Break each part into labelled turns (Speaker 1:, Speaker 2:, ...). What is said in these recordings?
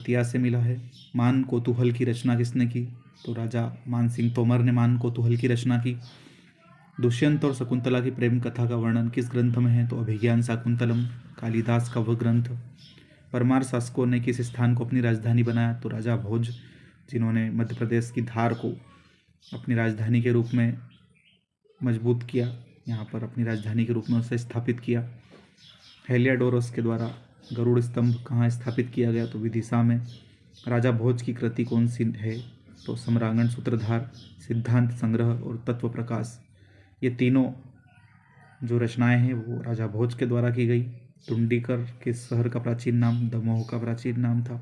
Speaker 1: तिया से मिला है। मान कोतूहल की रचना किसने की? तो राजा मान सिंह तोमर ने मान कोतूहल की रचना की। दुष्यंत और शकुंतला की प्रेम कथा का वर्णन किस ग्रंथ में है? तो अभिज्ञान शाकुंतलम, कालिदास का वह ग्रंथ। परमार शासकों ने किस स्थान को अपनी राजधानी बनाया? तो राजा भोज, जिन्होंने मध्य प्रदेश की धार को अपनी राजधानी के रूप में मजबूत किया, यहाँ पर अपनी राजधानी के रूप में उसे स्थापित किया। हेलियाडोरस के द्वारा गरुड़ स्तंभ कहाँ स्थापित किया गया? तो विदिशा में। राजा भोज की कृति कौन सी है? तो सम्रांगण सूत्रधार, सिद्धांत संग्रह और तत्व प्रकाश। ये तीनों जो रचनाएं हैं वो राजा भोज के द्वारा की गई। टुंडीकर किस शहर का प्राचीन नाम? दमोह का प्राचीन नाम था।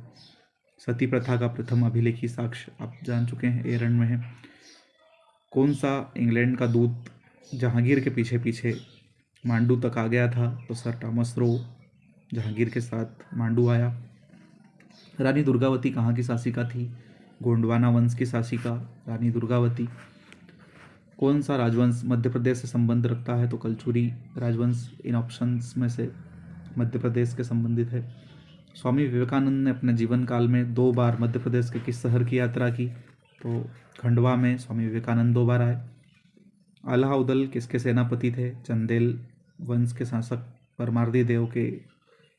Speaker 1: सती प्रथा का प्रथम अभिलेखी साक्ष्य आप जान चुके हैं, एरन में है। कौन सा इंग्लैंड का दूत जहांगीर के पीछे पीछे मांडू तक आ गया था? तो सर टॉमस रो जहांगीर के साथ मांडू आया। रानी दुर्गावती कहाँ की शासिका थी? गोंडवाना वंश की शासिका रानी दुर्गावती। कौन सा राजवंश मध्य प्रदेश से संबंध रखता है? तो कलचुरी राजवंश इन ऑप्शंस में से मध्य प्रदेश के संबंधित है। स्वामी विवेकानंद ने अपने जीवन काल में 2 बार मध्य प्रदेश के किस शहर की यात्रा की? तो खंडवा में स्वामी विवेकानंद 2 बार आए। अलाउद्दीन किसके सेनापति थे? चंदेल वंश के शासक परमार्दी देव के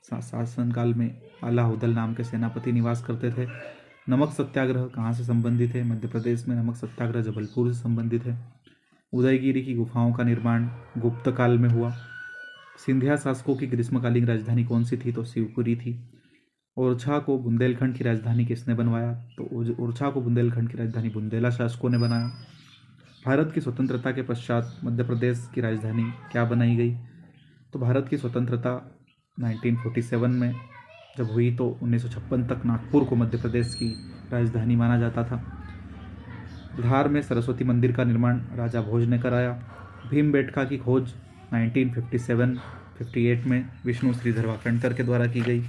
Speaker 1: शासनकाल में अलाउद्दीन नाम के सेनापति निवास करते थे। नमक सत्याग्रह कहाँ से संबंधित है? मध्य प्रदेश में नमक सत्याग्रह जबलपुर से संबंधित है। उदयगिरी की गुफाओं का निर्माण गुप्त काल में हुआ। सिंधिया शासकों की ग्रीष्मकालीन राजधानी कौन सी थी? तो शिवपुरी थी। ओरछा को बुंदेलखंड की राजधानी किसने बनवाया? तो ओरछा को बुंदेलखंड की राजधानी बुंदेला शासकों ने बनाया। भारत की स्वतंत्रता के पश्चात मध्य प्रदेश की राजधानी क्या बनाई गई? तो भारत की स्वतंत्रता 1947 में जब हुई तो 1956 तक नागपुर को मध्य प्रदेश की राजधानी माना जाता था। धार में सरस्वती मंदिर का निर्माण राजा भोज ने कराया। भीमबेटका की खोज 1957-58 में विष्णु श्रीधर वाकणकर के द्वारा की गई।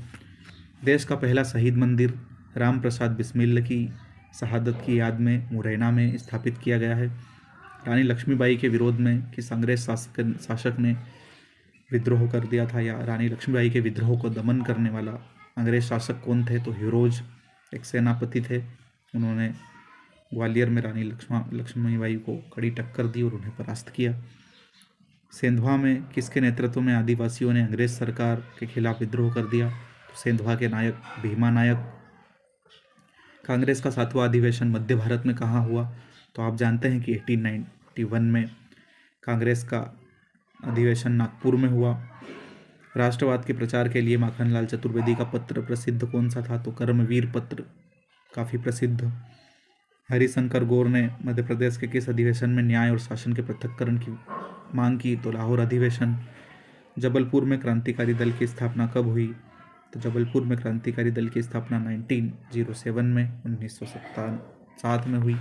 Speaker 1: देश का पहला शहीद मंदिर राम प्रसाद बिस्मिल की शहादत की याद में मुरैना में स्थापित किया गया है। रानी लक्ष्मीबाई के विरोध में किस अंग्रेज शासक ने विद्रोह कर दिया था? या रानी लक्ष्मीबाई के विद्रोह को दमन करने वाला अंग्रेज शासक कौन थे? तो हीरोज एक सेनापति थे। उन्होंने ग्वालियर में रानी लक्ष्मीबाई को कड़ी टक्कर दी और उन्हें परास्त किया। सेंधवा में किसके नेतृत्व में आदिवासियों ने अंग्रेज सरकार के खिलाफ विद्रोह कर दिया? तो सेंधवा के नायक भीमा नायक। कांग्रेस का 7वां अधिवेशन मध्य भारत में कहाँ हुआ? तो आप जानते हैं कि 1891 में कांग्रेस का अधिवेशन नागपुर में हुआ। राष्ट्रवाद के प्रचार के लिए माखनलाल चतुर्वेदी का पत्र प्रसिद्ध कौन सा था? तो कर्मवीर पत्र काफ़ी प्रसिद्ध। हरिशंकर गौर ने मध्य प्रदेश के किस अधिवेशन में न्याय और शासन के पृथक्करण की मांग की? तो लाहौर अधिवेशन। जबलपुर में क्रांतिकारी दल की स्थापना कब हुई? तो जबलपुर में क्रांतिकारी दल की स्थापना 1907 में 1907 में हुई।